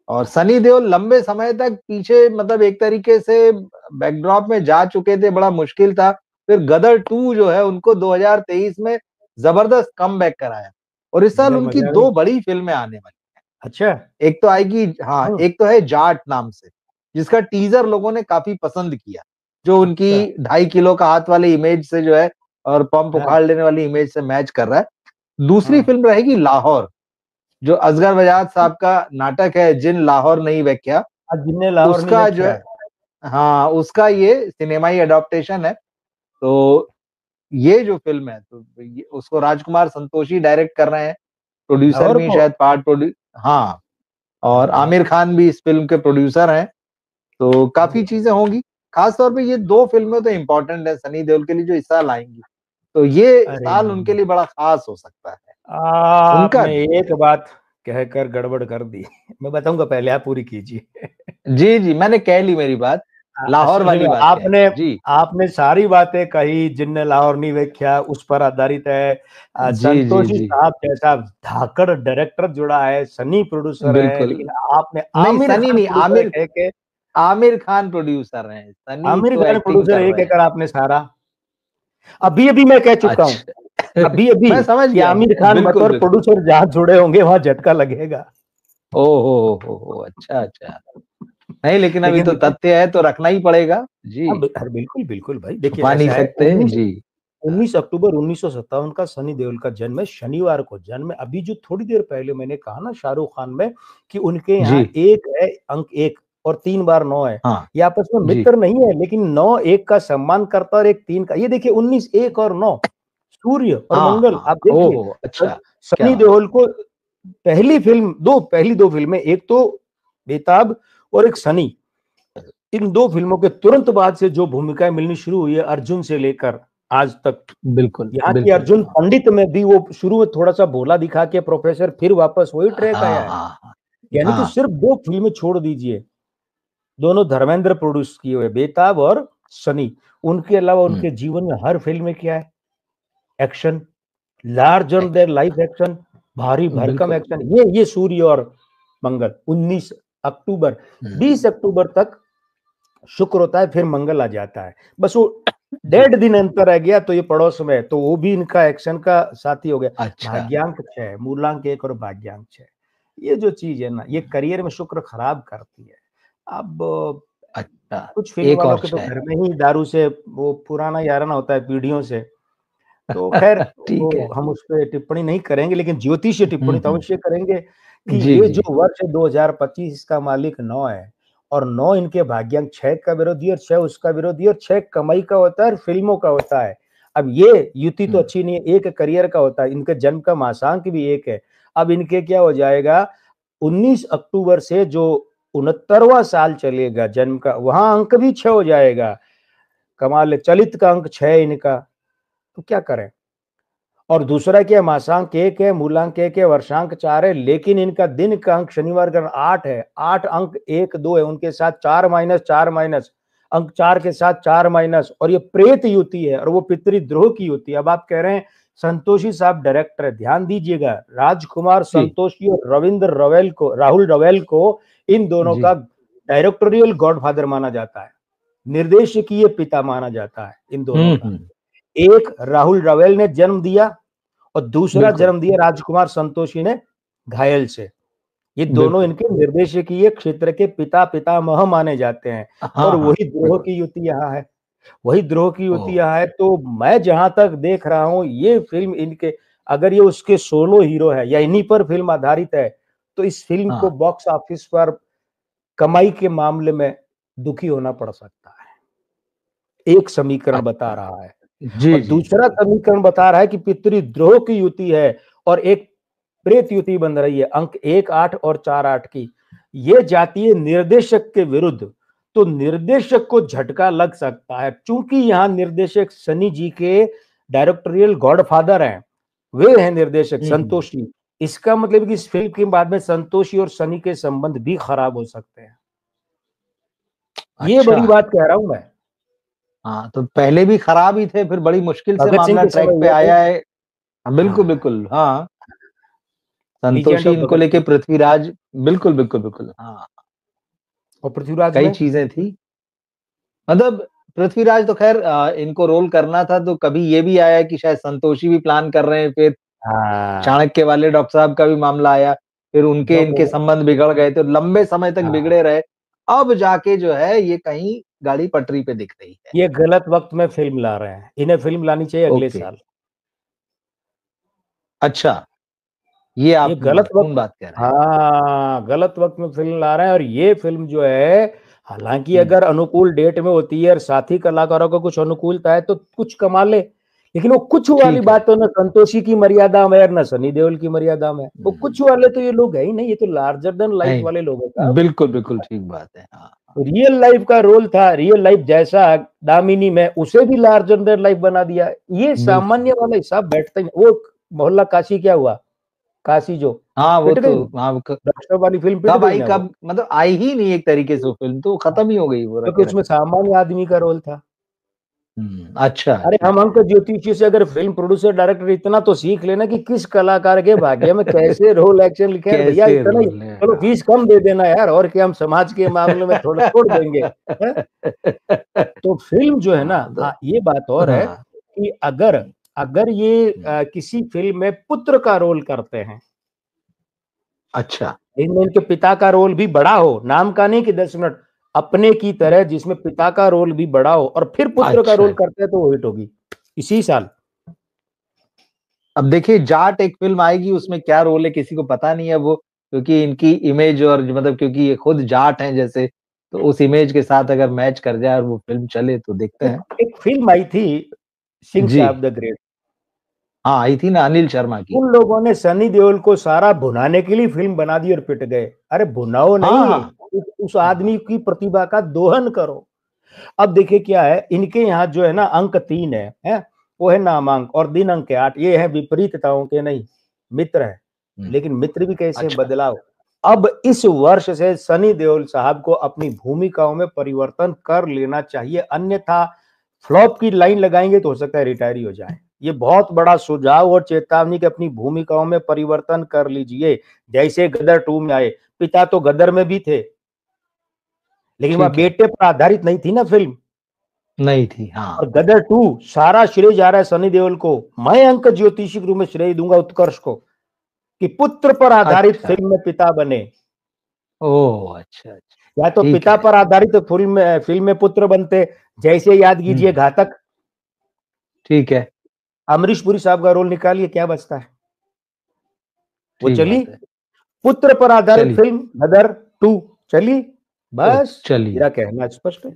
और सनी देओल लंबे समय तक पीछे, मतलब एक तरीके से बैकड्रॉप में जा चुके थे, बड़ा मुश्किल था। फिर गदर 2 जो है उनको 2023 में जबरदस्त कमबैक कराया। और इस साल मगर उनकी मजा आई। 2 बड़ी फिल्में आने वाली। अच्छा। एक तो आएगी, हाँ, हम्म। एक तो है जाट नाम से, जिसका टीजर लोगों ने काफी पसंद किया, जो उनकी अच्छा। 2.5 किलो का हाथ वाले इमेज से जो है, और पंप हाँ। उखाड़ लेने वाली इमेज से मैच कर रहा है। दूसरी हाँ। फिल्म रहेगी लाहौर, जो असगर बजाज साहब का नाटक है, जिन लाहौर नहीं व्याख्या। आज जिनने लाहौर नहीं उसका जो देखा है, है। हाँ, उसका ये सिनेमाई अडॉप्टेशन है। तो ये जो फिल्म है, तो उसको राजकुमार संतोषी डायरेक्ट कर रहे हैं, प्रोड्यूसर लाहौर भी को। शायद पार्ट प्रोड्यूस, हाँ। क्या और बात आमिर खान भी इस फिल्म के प्रोड्यूसर हैं। तो है। काफी चीजें होंगी। खास तौर पे ये 2 फिल्में तो इम्पोर्टेंट है सनी देओल के लिए, जो इस साल आएंगी। तो ये अरे साल उनके लिए बड़ा खास हो सकता है उनका। आपने एक बात कहकर गड़बड़ कर दी। मैं बताऊंगा, पहले आप पूरी कीजिए। जी जी, मैंने कह ली मेरी बात, लाहौर वाली सुनिए, बात कह ली आपने जी। आपने सारी बातें कही, जिनने लाहौर नहीं देखा उस पर आधारित है। जी जी संतोषी जी, साहब जैसा धाकड़ डायरेक्टर जुड़ा है, सनी प्रोड्यूसर है, बिल्कुल। लेकिन आपने नहीं, आमिर सनी खान नहीं, प्रोड्यूसर आमिर, कह के। आमिर खान प्रोड्यूसर हैं, सनी आमिर तो खान एक्टिंग प्रोड्यूसर कर ये रहे हैं। कहकर आपने सारा, अभी अभी मैं कह चुका हूं, अच्छा। अभी अभी, मैं समझ कि गया, आमिर खान बिल्कुल बतौर बिल्कुल। प्रोड्यूसर जहां जुड़े होंगे वहां झटका लगेगा। ओ हो, अच्छा अच्छा। नहीं, लेकिन अभी लेकिन तो देखिए, तथ्य है तो रखना ही पड़ेगा जी। हाँ अरे बिल्कुल बिल्कुल भाई, देखिए छुपा नहीं ऐसा है, सकते जी। हाँ, 19 अक्टूबर 1957 का सनी देओल का जन्म है, शनिवार को जन्म है। अभी जो थोड़ी देर पहले मैंने कहा ना शाहरुख खान में, कि उनके जी, यहाँ एक है, अंक एक, और 3 बार 9 है। हाँ, ये आपस में जी, मित्र नहीं है, लेकिन 9 एक का सम्मान करता और एक 3 का। ये देखिए 19, 1 और 9, सूर्य और हाँ, मंगल। हाँ, आप देखिए, ओहो, अच्छा, क्या सनी बात। देओल को पहली दो फिल्में, एक तो बेताब और एक सनी, इन दो फिल्मों के तुरंत बाद से जो भूमिकाएं मिलनी शुरू हुई है अर्जुन से लेकर आज तक। बिल्कुल, यहाँ की बिल्कुल, अर्जुन पंडित में भी वो शुरू में थोड़ा सा भोला दिखा के प्रोफेसर, फिर वापस वही ट्रैक हाँ, आया है। हाँ, हाँ, यानी कि हाँ, सिर्फ 2 फिल्में छोड़ दीजिए, दोनों धर्मेंद्र प्रोड्यूस किए हुए, बेताब और सनी। उनके अलावा हम्म, उनके जीवन में हर फिल्म में क्या है? Action, larger than life action, भारी भरकम बिल्कुल, एक्शन। ये सूर्य और मंगल 19 अक्टूबर, हम्म, 20 अक्टूबर तक शुक्र होता है, फिर मंगल आ जाता है। बस वो 1.5 दिन अंतर रह गया, तो ये पड़ोस में है, तो वो भी इनका एक्शन का साथी हो गया। अच्छा, भाग्यांक 6, मूलांक 1 और भाग्यांक 6। ये जो चीज है ना, ये करियर में शुक्र खराब करती है। अब अच्छा, कुछ फिल्म एक वालों और के तो शायद। घर में ही दारू से वो पुराना याराना होता है पीढ़ियों से। तो खैर, ठीक वो है। हम उस पर टिप्पणी नहीं करेंगे, लेकिन ज्योतिषीय टिप्पणी तो अवश्य करेंगे, कि जी ये जी, जो वर्ष है 2025, का मालिक 9 है, और 9 इनके भाग्यांक 6 का विरोधी, और 6 उसका विरोधी, और 6 कमाई का होता है और फिल्मों का होता है। अब ये युति तो अच्छी नहीं है, एक करियर का होता है, इनके जन्म का मासांक भी एक है। अब इनके क्या हो जाएगा, 19 अक्टूबर से जो 69वां साल चलेगा जन्म का, वहां अंक भी 6 हो जाएगा। कमाल है, चलित का अंक 6 है इनका। तो क्या करें। और दूसरा क्या, मासांक 1 है, मूलांक 1 है, वर्षांक 4 है, लेकिन इनका दिन का अंक शनिवार का 8 है। 8 अंक 1 2 है, उनके साथ 4 माइनस 4 माइनस, अंक 4 के साथ 4 माइनस, और ये प्रेत युति है, और वो पितृद्रोह की युति है। अब आप कह रहे हैं संतोषी साहब डायरेक्टर है, ध्यान दीजिएगा, राजकुमार जी, संतोषी और रविंद्र रवेल को, राहुल रवेल को, इन दोनों जी, का डायरेक्टोरियल गॉडफादर माना जाता है, निर्देशकीय पिता माना जाता है इन दोनों का। हम्म, एक राहुल रवेल ने जन्म दिया, और दूसरा बिल्कुल, जन्म दिया राजकुमार संतोषी ने, घायल से। ये दोनों बिल्कुल, इनके निर्देशकीय क्षेत्र के पिता पितामह माने जाते हैं। हाँ और हाँ, वही द्रोह बिल्कुल, की युति यहाँ है, वही द्रोह की ओ, युति यहाँ है। तो मैं जहां तक देख रहा हूं, ये फिल्म इनके, अगर ये उसके सोलो हीरो है या इन्हीं पर फिल्म आधारित है, तो इस फिल्म को हाँ, बॉक्स ऑफिस पर कमाई के मामले में दुखी होना पड़ सकता है, एक समीकरण बता अच्छा, रहा है। जी और जी दूसरा समीकरण बता रहा है कि पितृद्रोह की युति है, और एक प्रेत युति बन रही है, अंक 1 8 और 4 8 की। ये जाती है निर्देशक के विरुद्ध, तो निर्देशक को झटका लग सकता है, क्योंकि यहां निर्देशक सनी जी के डायरेक्टोरियल गॉडफादर हैं, वे हैं निर्देशक हम्म, संतोषी। इसका मतलब कि इस फिल्म के बाद में संतोषी और सनी के संबंध भी खराब हो सकते हैं। ये अच्छा, बड़ी बात कह रहा हूं मैं। हाँ, तो पहले भी खराब ही थे, फिर बड़ी मुश्किल से भगत सिंह मामला के समय ट्रैक पे हुआ था। आया है। हाँ, बिल्कुल हाँ। बिल्कुल, हाँ। संतोषी ऑफ इनको भगत लेके सिंह पृथ्वीराज, बिल्कुल बिल्कुल बिल्कुल, हाँ और पृथ्वीराज कई में। चीजें थी। मतलब पृथ्वीराज तो खैर इनको रोल करना था, तो कभी ये भी आया कि शायद संतोषी भी प्लान कर रहे हैं, फिर हाँ, चाणक्य वाले डॉक्टर साहब का भी मामला आया, फिर उनके जब इनके वो संबंध बिगड़ गए, तो लंबे समय तक हाँ, बिगड़े रहे। अब जाके जो है ये कहीं गाड़ी पटरी पे दिख रही है। ये गलत वक्त में फिल्म ला रहे हैं, इन्हें फिल्म लानी चाहिए अगले ओके, साल। अच्छा, ये ये आप गलत महत्वपूर्ण वक्त, बात कह रहे हैं। हाँ गलत वक्त में फिल्म ला रहे हैं। और ये फिल्म जो है, हालांकि हम्म, अगर अनुकूल डेट में होती है और साथी कलाकारों को कुछ अनुकूलता है तो कुछ कमा ले, लेकिन वो कुछ वाली ठीक है। बात तो ना संतोषी की मरियादा में और ना सनी देओल की मरियादा में। वो कुछ हम्म, वाले तो ये लोग है ही नहीं, ये तो लार्जर देन लाइफ वाले लोग हैं नहीं, साहब। बिल्कुल बिल्कुल ठीक बात है, हाँ। रियल लाइफ का रोल था, रियल लाइफ जैसा दामिनी में, उसे भी लार्जर देन लाइफ बना दिया। ये बिल्कुल, सामान्य वाला हिसाब बैठता ही नहीं। वो मोहल्ला काशी क्या हुआ, काशी जो हाँ वो पिट तो, गई ना, हाँ डॉक्टर वाली फिल्म पिट कब गई आई, ना वो, कब मतलब आई ही नहीं एक तरीके से वो फिल्म, तो खत्म ही हो गई वो क्योंकि रखे उसमें रखे। सामान्य आदमी का रोल था। अच्छा अरे हम ठीक अंक है। ज्योतिषी से अगर फिल्म प्रोड्यूसर डायरेक्टर इतना तो सीख लेना कि किस कलाकार के भाग्य में कैसे रोल एक्शन लिखे हैं भैया, कैसे इतना ही। रोल है, चलो हाँ। फीस कम दे देना यार, और क्या, हम समाज के मामले में थोड़ा छोड़ देंगे, है? तो फिल्म जो है ना, हाँ तो, हाँ ये बात और है हाँ, कि अगर अगर ये किसी फिल्म में पुत्र का रोल करते हैं, अच्छा, इनमें इनके पिता का रोल भी बड़ा हो, नाम का नहीं कि 10 मिनट, अपने की तरह जिसमें पिता का रोल भी बड़ा हो, और फिर पुत्र का अच्छा। रोल करते हैं तो वो हिट होगी इसी साल। अब देखिए जाट एक फिल्म आएगी, उसमें क्या रोल है किसी को पता नहीं है वो, क्योंकि इनकी इमेज और मतलब क्योंकि ये खुद जाट हैं जैसे, तो उस इमेज के साथ अगर मैच कर जाए और वो फिल्म चले तो देखते हैं। एक फिल्म आई थी, सिंह जी, साहब द ग्रेट। हाँ आई थी ना, अनिल शर्मा की। उन लोगों ने सनी देओल को सारा भुनाने के लिए फिल्म बना दी और पिट गए। अरे भुनाओ हाँ नहीं, हाँ उस आदमी की प्रतिभा का दोहन करो। अब देखिए क्या है, इनके यहाँ जो है ना अंक 3 है? वो है नामांक, और दिन अंक 8, ये है विपरीतताओं के नहीं मित्र है। हम्म, लेकिन मित्र भी कैसे अच्छा, बदलाव। अब इस वर्ष से सनी देओल साहब को अपनी भूमिकाओं में परिवर्तन कर लेना चाहिए, अन्यथा फ्लॉप की लाइन लगाएंगे तो हो सकता है रिटायर ही हो जाए। ये बहुत बड़ा सुझाव और चेतावनी कि अपनी भूमिकाओं में परिवर्तन कर लीजिए। जैसे गदर 2 में आए, पिता तो गदर में भी थे, लेकिन वह ठीक है, बेटे पर आधारित नहीं थी ना फिल्म। नहीं थी, हाँ। और गदर 2 सारा श्रेय जा रहा है सनी देओल को। मैं अंक ज्योतिषी के रूप में श्रेय दूंगा उत्कर्ष को, कि पुत्र पर आधारित अच्छा, फिल्म में पिता बने, ओह अच्छा अच्छा, या तो ठीक पिता है। पर आधारित फिल्म में पुत्र बनते। जैसे याद कीजिए हम्म, घातक, ठीक है, अमरीश पुरी साहब का रोल निकालिए, क्या बचता है? वो ठीक चली। बात है। पुत्र पर आधारित चलिए, फिल्म गदर 2 चली। ओ बस चलिए, मेरा कहना स्पष्ट है।